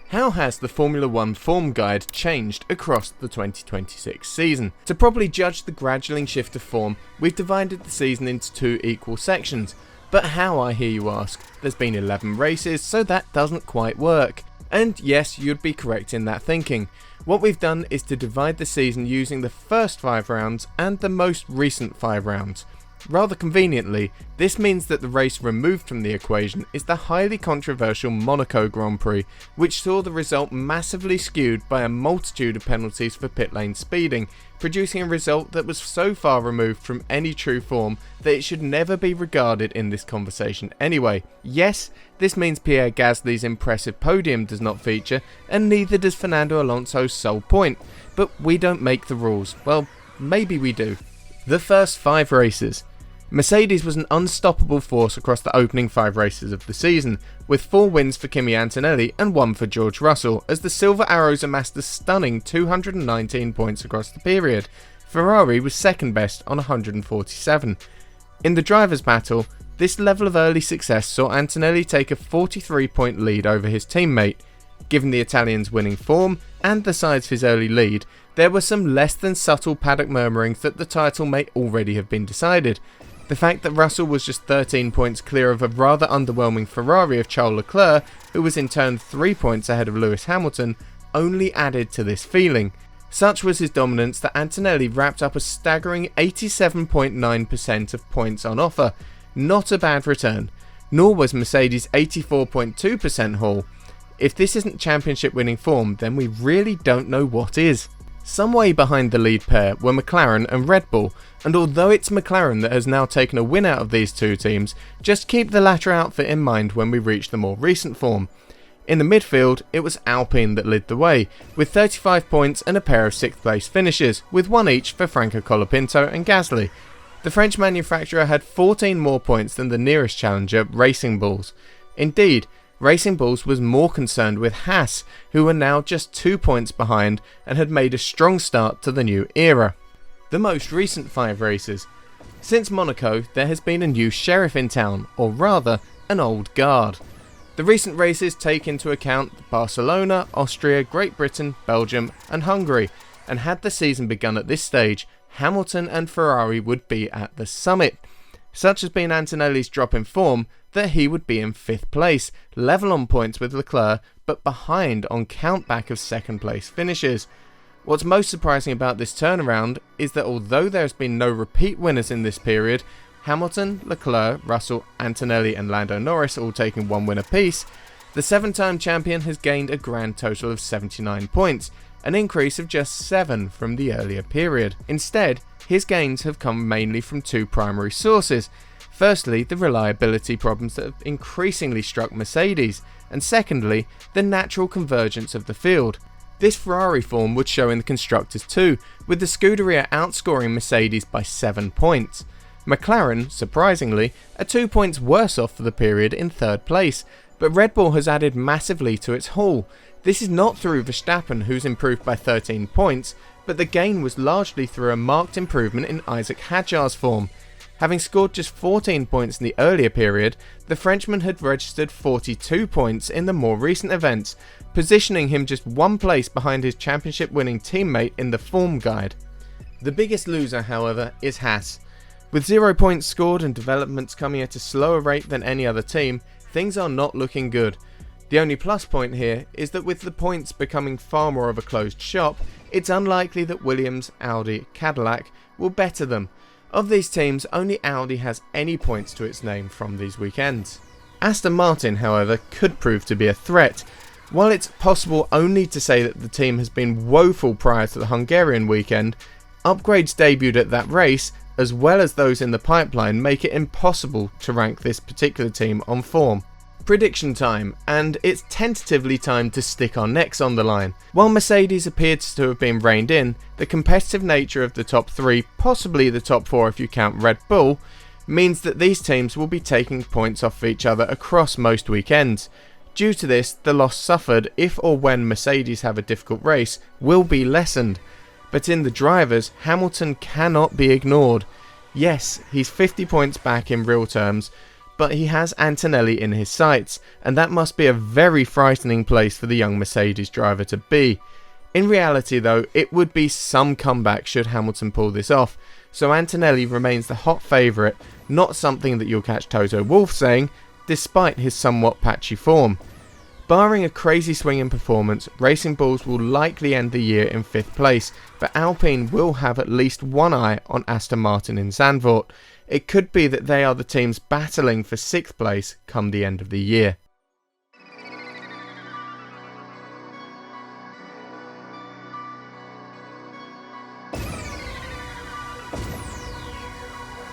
How has the Formula 1 form guide changed across the 2026 season? To properly judge the gradual shift of form, we've divided the season into two equal sections. But how, I hear you ask? There's been 11 races, so that doesn't quite work. And yes, you'd be correct in that thinking. What we've done is to divide the season using the first 5 rounds and the most recent 5 rounds. Rather conveniently, this means that the race removed from the equation is the highly controversial Monaco Grand Prix, which saw the result massively skewed by a multitude of penalties for pit lane speeding, producing a result that was so far removed from any true form that it should never be regarded in this conversation anyway. Yes, this means Pierre Gasly's impressive podium does not feature, and neither does Fernando Alonso's sole point, but we don't make the rules. Well, maybe we do. The first 5 races. Mercedes was an unstoppable force across the opening 5 races of the season, with 4 wins for Kimi Antonelli and 1 for George Russell, as the Silver Arrows amassed a stunning 219 points across the period. Ferrari was second best on 147. In the drivers' battle, this level of early success saw Antonelli take a 43-point lead over his teammate. Given the Italian's winning form and the size of his early lead, there were some less than subtle paddock murmurings that the title may already have been decided. The fact that Russell was just 13 points clear of a rather underwhelming Ferrari of Charles Leclerc, who was in turn 3 points ahead of Lewis Hamilton, only added to this feeling. Such was his dominance that Antonelli wrapped up a staggering 87.9% of points on offer. Not a bad return, nor was Mercedes' 84.2% haul. If this isn't championship winning form, then we really don't know what is. Some way behind the lead pair were McLaren and Red Bull, and although it's McLaren that has now taken a win out of these two teams, just keep the latter outfit in mind when we reach the more recent form. In the midfield, it was Alpine that led the way, with 35 points and a pair of 6th place finishes, with 1 each for Franco Colapinto and Gasly. The French manufacturer had 14 more points than the nearest challenger, Racing Bulls. Indeed, Racing Bulls was more concerned with Haas, who were now just 2 points behind and had made a strong start to the new era. The most recent 5 races. Since Monaco, there has been a new sheriff in town, or rather, an old guard. The recent races take into account Barcelona, Austria, Great Britain, Belgium and Hungary, and had the season begun at this stage, Hamilton and Ferrari would be at the summit. Such has been Antonelli's drop in form that he would be in 5th place, level on points with Leclerc, but behind on countback of 2nd place finishes. What's most surprising about this turnaround is that although there has been no repeat winners in this period, Hamilton, Leclerc, Russell, Antonelli and Lando Norris all taking 1 win apiece, the 7-time champion has gained a grand total of 79 points, an increase of just 7 from the earlier period. Instead, his gains have come mainly from 2 primary sources. Firstly, the reliability problems that have increasingly struck Mercedes, and secondly, the natural convergence of the field. This Ferrari form would show in the constructors too, with the Scuderia outscoring Mercedes by 7 points. McLaren, surprisingly, are 2 points worse off for the period in 3rd place, but Red Bull has added massively to its haul. This is not through Verstappen, who's improved by 13 points, but the gain was largely through a marked improvement in Isaac Hadjar's form. Having scored just 14 points in the earlier period, the Frenchman had registered 42 points in the more recent events, positioning him just 1 place behind his championship-winning teammate in the form guide. The biggest loser, however, is Haas. With 0 points scored and developments coming at a slower rate than any other team, things are not looking good. The only plus point here is that with the points becoming far more of a closed shop, it's unlikely that Williams, Audi, Cadillac will better them. Of these teams, only Audi has any points to its name from these weekends. Aston Martin, however, could prove to be a threat. While it's possible only to say that the team has been woeful prior to the Hungarian weekend, upgrades debuted at that race, as well as those in the pipeline, make it impossible to rank this particular team on form. Prediction time, and it's tentatively time to stick our necks on the line. While Mercedes appears to have been reined in, the competitive nature of the top 3, possibly the top 4 if you count Red Bull, means that these teams will be taking points off each other across most weekends. Due to this, the loss suffered if or when Mercedes have a difficult race will be lessened. But in the drivers, Hamilton cannot be ignored. Yes, he's 50 points back in real terms, but he has Antonelli in his sights, and that must be a very frightening place for the young Mercedes driver to be. In reality though, it would be some comeback should Hamilton pull this off, so Antonelli remains the hot favourite, not something that you'll catch Toto Wolff saying, despite his somewhat patchy form. Barring a crazy swing in performance, Racing Bulls will likely end the year in 5th place, but Alpine will have at least one eye on Aston Martin in Zandvoort. It could be that they are the teams battling for 6th place come the end of the year.